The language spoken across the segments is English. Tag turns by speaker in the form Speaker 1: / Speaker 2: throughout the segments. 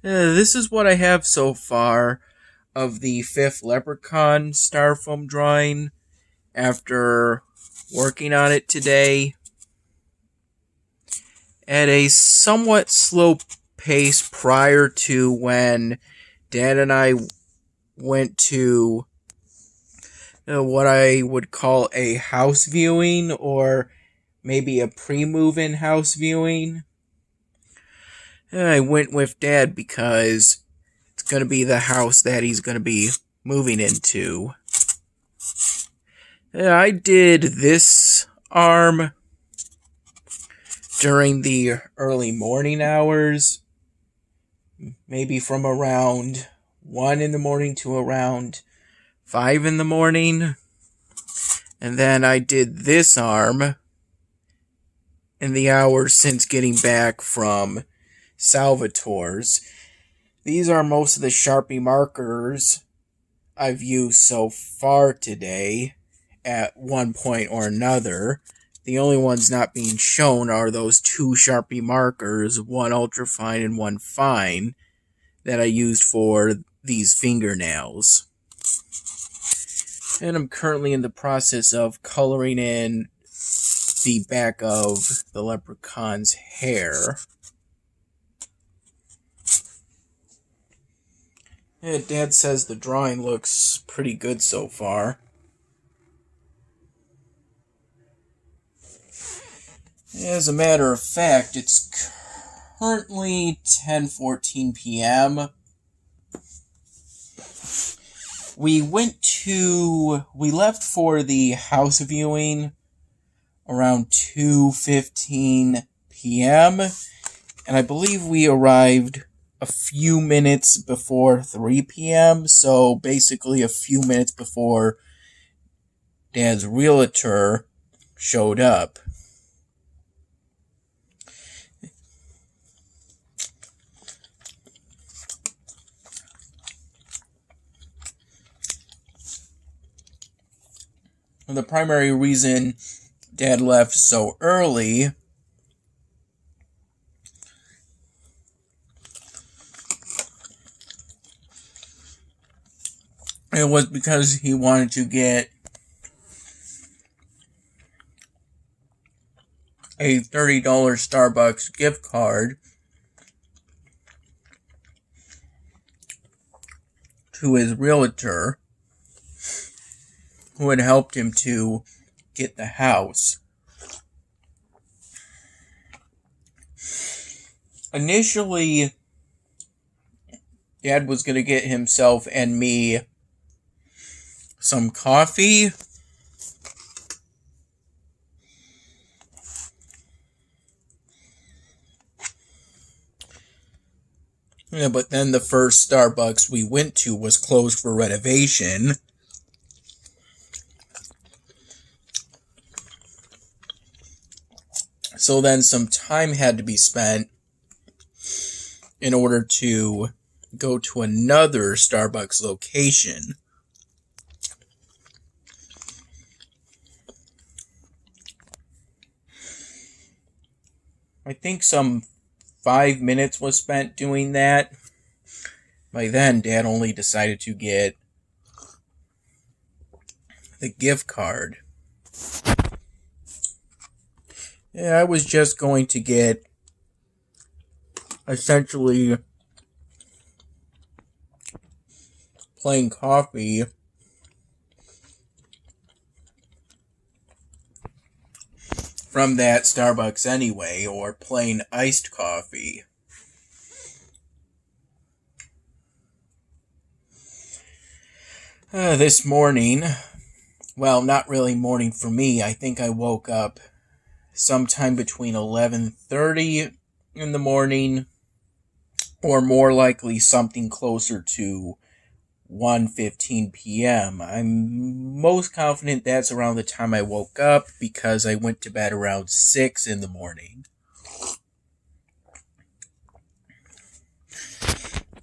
Speaker 1: This is what I have so far of the fifth Leprechaun Starfoam drawing after working on it today at a somewhat slow pace prior to when Dad and I went to what I would call a house viewing or maybe a pre-move-in house viewing. I went with Dad because it's going to be the house that he's going to be moving into. I did this arm during the early morning hours, maybe from around 1 in the morning to around 5 in the morning. And then I did this arm in the hours since getting back from Salvatore's. These are most of the Sharpie markers I've used so far today at one point or another. The only ones not being shown are those two Sharpie markers, one ultrafine and one fine, that I used for these fingernails. And I'm currently in the process of coloring in the back of the leprechaun's hair. Yeah, Dad says the drawing looks pretty good so far. As a matter of fact, it's currently 10:14 p.m. We left for the house viewing around 2:15 p.m. and I believe we arrived a few minutes before 3 p.m., so basically a few minutes before Dad's realtor showed up. And the primary reason Dad left so early it was because he wanted to get a $30 Starbucks gift card to his realtor, who had helped him to get the house. Initially, Dad was going to get himself and me some coffee. Yeah, but then the first Starbucks we went to was closed for renovation. So then some time had to be spent in order to go to another Starbucks location. I think some 5 minutes was spent doing that. By then, Dad only decided to get the gift card. Yeah, I was just going to get essentially plain coffee from that Starbucks anyway, or plain iced coffee. This morning, well, not really morning for me. I think I woke up sometime between 11:30 in the morning, or more likely something closer to 1:15 p.m. I'm most confident that's around the time I woke up because I went to bed around 6 in the morning.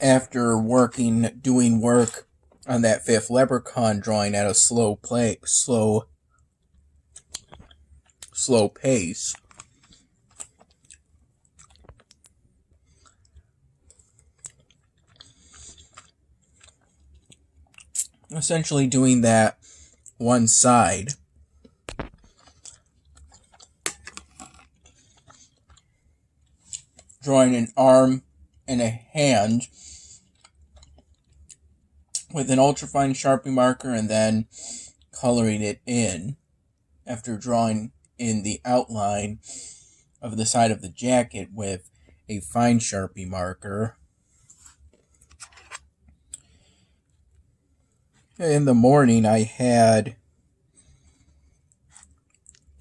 Speaker 1: After doing work on that fifth leprechaun drawing at a slow pace. essentially doing that one side. Drawing an arm and a hand with an ultrafine Sharpie marker and then coloring it in after drawing in the outline of the side of the jacket with a fine Sharpie marker. In the morning, I had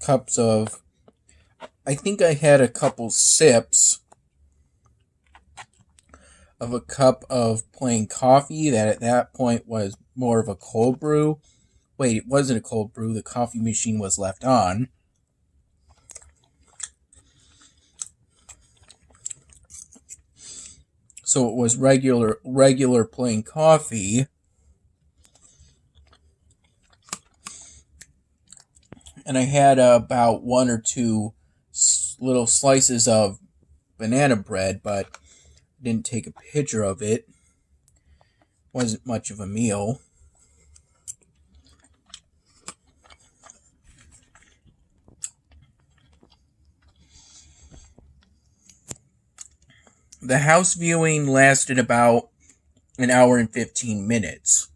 Speaker 1: I think I had a couple sips of a cup of plain coffee that at that point was more of a cold brew. Wait, it wasn't a cold brew. The coffee machine was left on. So it was regular plain coffee. And I had about one or two little slices of banana bread, but didn't take a picture of it. Wasn't much of a meal. The house viewing lasted about an hour and 15 minutes.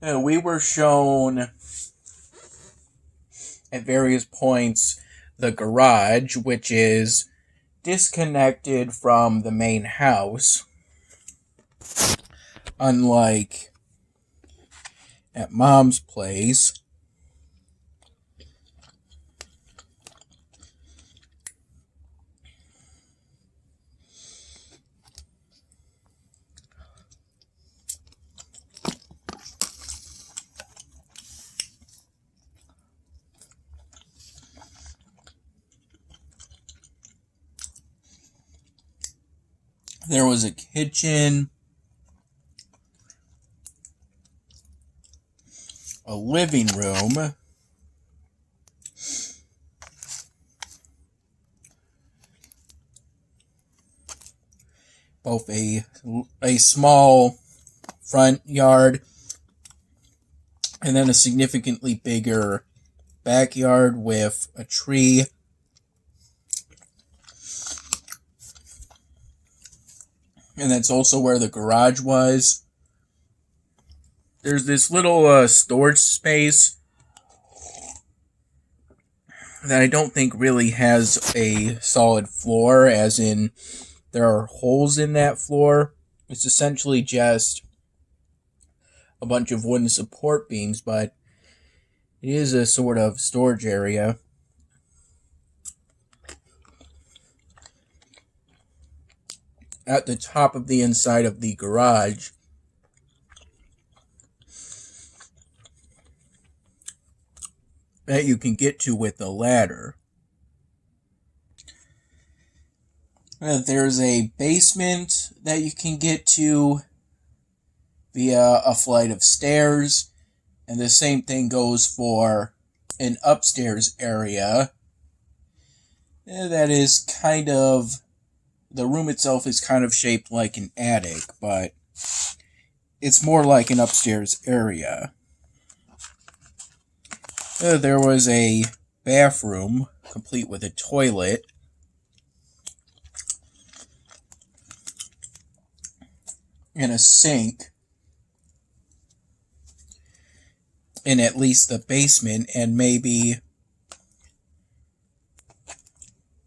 Speaker 1: We were shown at various points the garage, which is disconnected from the main house, unlike at Mom's place. There was a kitchen, a living room, both a small front yard and then a significantly bigger backyard with a tree. And that's also where the garage was. There's this little storage space that I don't think really has a solid floor, as in there are holes in that floor. It's essentially just a bunch of wooden support beams, but it is a sort of storage area. At the top of the inside of the garage, that you can get to with a ladder. There's a basement that you can get to via a flight of stairs, and the same thing goes for an upstairs area. That is kind of, the room itself is kind of shaped like an attic, but it's more like an upstairs area. There was a bathroom, complete with a toilet. And a sink in at least the basement, and maybe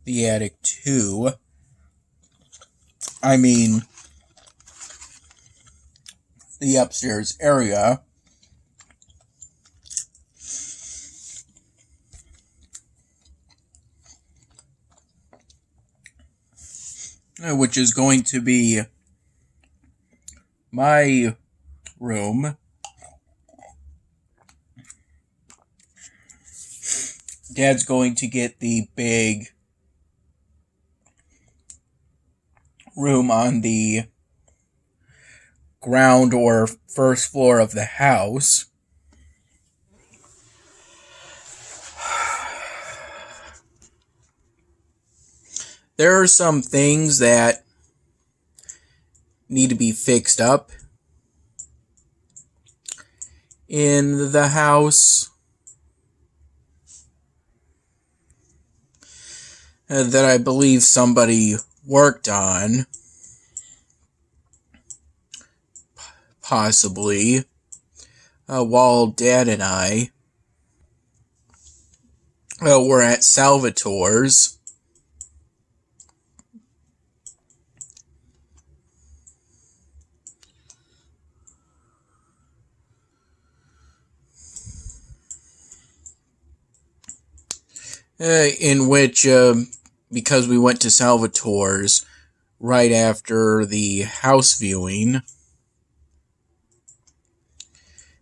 Speaker 1: the attic too. I mean, the upstairs area. Which is going to be my room. Dad's going to get the big room on the ground or first floor of the house. There are some things that need to be fixed up in the house that I believe somebody worked on, possibly, while Dad and I were at Salvatore's. In which, because we went to Salvatore's right after the house viewing,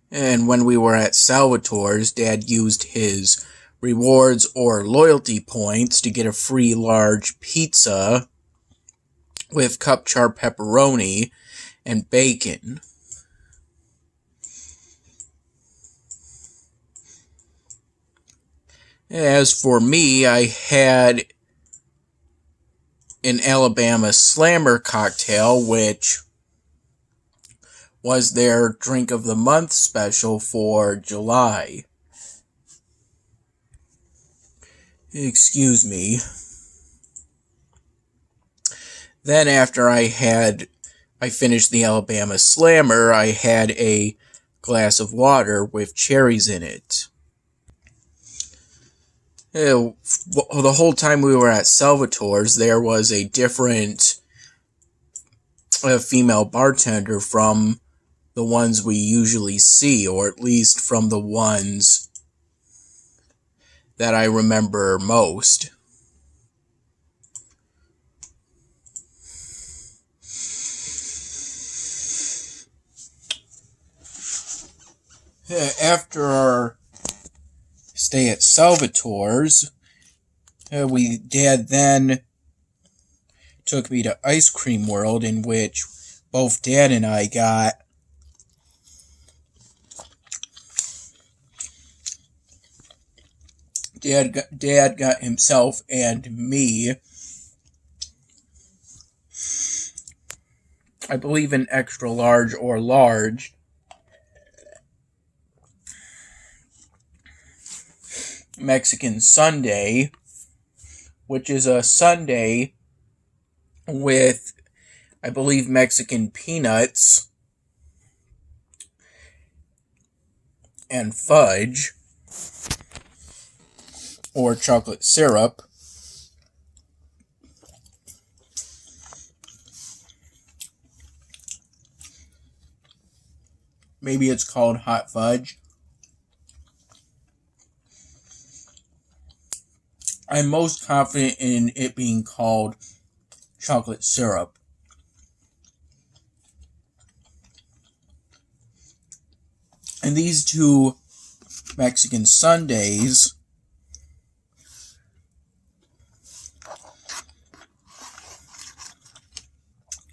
Speaker 1: and when we were at Salvatore's, Dad used his rewards or loyalty points to get a free large pizza with cup char pepperoni and bacon. As for me, I had an Alabama Slammer cocktail, which was their drink of the month special for July. Excuse me. Then after I finished the Alabama Slammer, I had a glass of water with cherries in it. The whole time we were at Salvatore's, there was a different female bartender from the ones we usually see, or at least from the ones that I remember most. After our stay at Salvatore's, Dad then took me to Ice Cream World, in which both Dad and I got Dad got himself and me, I believe, an extra large or large Mexican sundae, which is a sundae with, I believe, Mexican peanuts and fudge or chocolate syrup. Maybe it's called hot fudge. I'm most confident in it being called chocolate syrup. And these two Mexican sundaes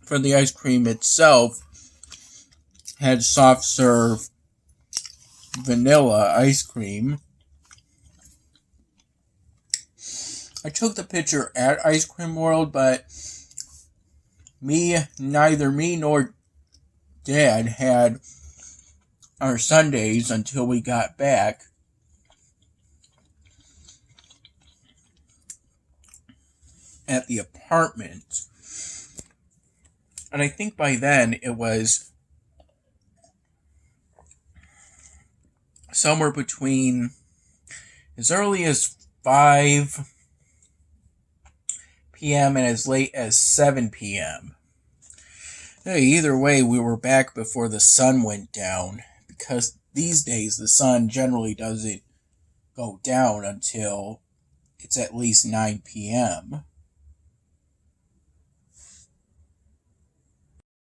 Speaker 1: for the ice cream itself had soft serve vanilla ice cream. I took the picture at Ice Cream World, but neither me nor Dad had our sundaes until we got back. At the apartment. And I think by then it was somewhere between as early as 5 p.m. and as late as 7 p.m. Either way, we were back before the sun went down, because these days the sun generally doesn't go down until it's at least 9 p.m.